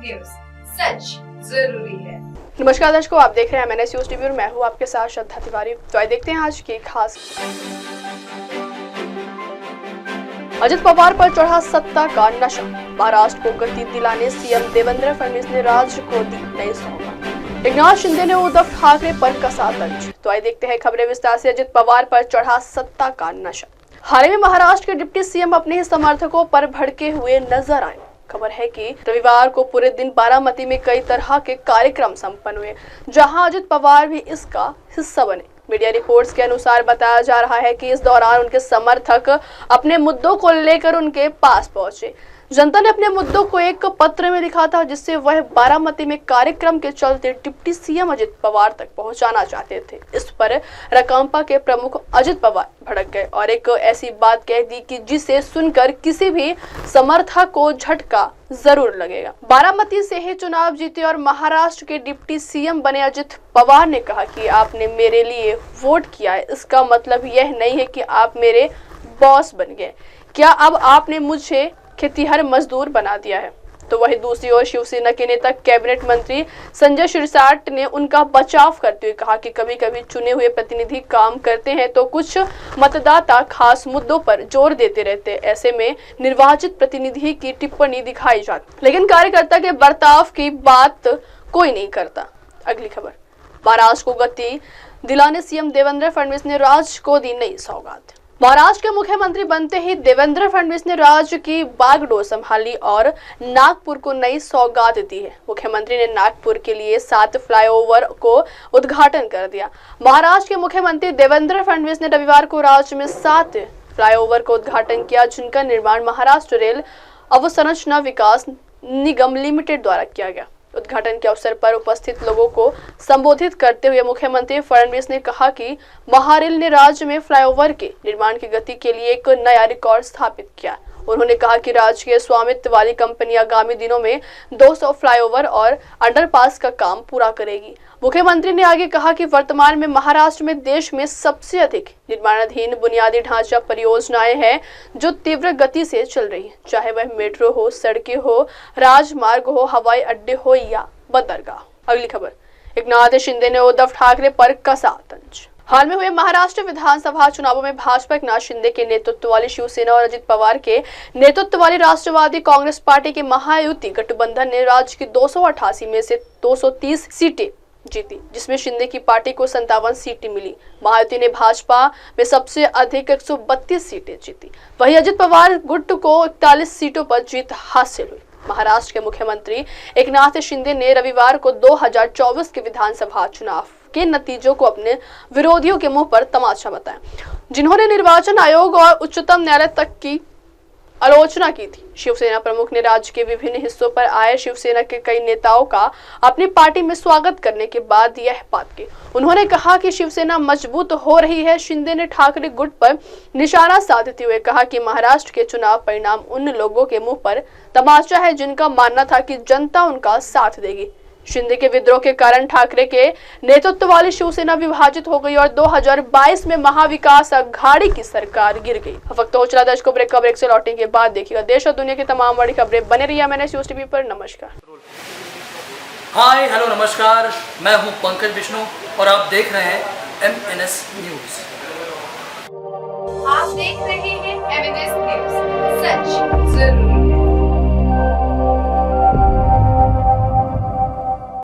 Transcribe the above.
News, सच जरूरी है। नमस्कार दर्शकों, आप देख रहे हैं MNS न्यूज टीवी और मैं हूं आपके साथ श्रद्धा तिवारी। तो आइए देखते हैं आज की खास। अजित पवार पर चढ़ा सत्ता का नशा, महाराष्ट्र को गति दिलाने सीएम देवेंद्र फडणवीस ने राज्य को दी नई सौगात। एकनाथ शिंदे ने उद्धव ठाकरे पर कसा तंज। तो आइए देखते हैं खबरें विस्तार से। अजित पवार पर चढ़ा सत्ता का नशा। हाल ही में महाराष्ट्र के डिप्टी सीएम अपने ही समर्थकों पर भड़के हुए नजर आए। खबर है कि रविवार को पूरे दिन बारामती में कई तरह के कार्यक्रम संपन्न हुए, जहां अजित पवार भी इसका हिस्सा बने। मीडिया रिपोर्ट्स के अनुसार बताया जा रहा है कि इस दौरान उनके समर्थक अपने मुद्दों को लेकर उनके पास पहुंचे। जनता ने अपने मुद्दों को एक पत्र में लिखा था, जिससे वह बारामती में कार्यक्रम के चलते डिप्टी सीएम अजित पवार तक पहुंचाना चाहते थे। इस पर राकांपा के प्रमुख अजित पवार भड़क गए और एक ऐसी बात कह दी कि जिसे सुनकर किसी भी समर्थक को झटका जरूर लगेगा। बारामती से ही चुनाव जीते और महाराष्ट्र के डिप्टी सीएम बने अजित पवार ने कहा कि आपने मेरे लिए वोट किया है, इसका मतलब यह नहीं है कि आप मेरे बॉस बन गए। क्या अब आपने मुझे खेतीहर मजदूर बना दिया है? तो वही दूसरी ओर शिवसेना के नेता कैबिनेट मंत्री संजय शिरसाट ने उनका बचाव करते हुए कहा कि कभी कभी चुने हुए प्रतिनिधि काम करते हैं तो कुछ मतदाता खास मुद्दों पर जोर देते रहते हैं। ऐसे में निर्वाचित प्रतिनिधि की टिप्पणी दिखाई जाती, लेकिन कार्यकर्ता के बर्ताव की बात कोई नहीं करता। अगली खबर, महाराष्ट्र को गति दिलाने सीएम देवेंद्र फडणवीस ने राज्य को दी नई सौगात। महाराष्ट्र के मुख्यमंत्री बनते ही देवेंद्र फडणवीस ने राज्य की बागडोर संभाली और नागपुर को नई सौगात दी है। मुख्यमंत्री ने नागपुर के लिए 7 फ्लाईओवर को उद्घाटन कर दिया। महाराष्ट्र के मुख्यमंत्री देवेंद्र फडणवीस ने रविवार को राज्य में 7 फ्लाईओवर का उद्घाटन किया, जिनका निर्माण महाराष्ट्र रेल अवसंरचना विकास निगम लिमिटेड द्वारा किया गया। उद्घाटन के अवसर पर उपस्थित लोगों को संबोधित करते हुए मुख्यमंत्री फडणवीस ने कहा कि महारेल ने राज्य में फ्लाईओवर के निर्माण की गति के लिए एक नया रिकॉर्ड स्थापित किया। उन्होंने कहा कि राज्य के स्वामित्व वाली कंपनी आगामी दिनों में 200 फ्लाईओवर और अंडरपास का काम पूरा करेगी। मुख्यमंत्री ने आगे कहा कि वर्तमान में महाराष्ट्र में देश में सबसे अधिक निर्माणाधीन बुनियादी ढांचा परियोजनाएं हैं जो तीव्र गति से चल रही है, चाहे वह मेट्रो हो, सड़कें हो, राजमार्ग हो, हवाई अड्डे हो या बंदरगाह। अगली खबर, एकनाथ शिंदे ने उद्धव ठाकरे पर कसा तंज। हाल में हुए महाराष्ट्र विधानसभा चुनावों में भाजपा एकनाथ शिंदे के नेतृत्व वाली शिवसेना और अजित पवार के नेतृत्व वाली राष्ट्रवादी कांग्रेस पार्टी के महायुति गठबंधन ने राज्य की 288 में से 230 सीटें जीती, जिसमें शिंदे की पार्टी को 57 सीटें मिली। महायुति ने भाजपा में सबसे अधिक 132 सीटें जीती। वहीं अजित पवार गुट को 41 सीटों पर जीत हासिल हुई। महाराष्ट्र के मुख्यमंत्री एकनाथ शिंदे ने रविवार को 2024 के विधानसभा चुनाव के नतीजों को अपने विरोधियों के मुंह पर तमाचा बताया, जिन्होंने निर्वाचन आयोग और उच्चतम न्यायालय तक की आलोचना की थी। शिवसेना प्रमुख ने राज्य के विभिन्न हिस्सों पर आए शिवसेना के कई नेताओं का अपनी पार्टी में स्वागत करने के बाद यह बात की। उन्होंने कहा कि शिवसेना मजबूत हो रही है। शिंदे ने ठाकरे गुट पर निशाना साधते हुए कहा कि महाराष्ट्र के चुनाव परिणाम उन लोगों के मुंह पर तमाचा है जिनका मानना था कि जनता उनका साथ देगी। शिंदे के विद्रोह के कारण ठाकरे के नेतृत्व वाली शिवसेना विभाजित हो गई और 2022 में महाविकास अघाड़ी की सरकार गिर गई। वक्त हो चला दर्शकों, ब्रेक से लौटने के बाद देखिएगा देश और दुनिया की तमाम बड़ी खबरें। बने रहिए MNS न्यूज टीवी पर। नमस्कार। हाय हेलो नमस्कार, मैं हूं पंकज विष्णु और आप देख रहे हैं MNS न्यूज। आप देख रहे हैं MNS न्यूज, सच जरूरी।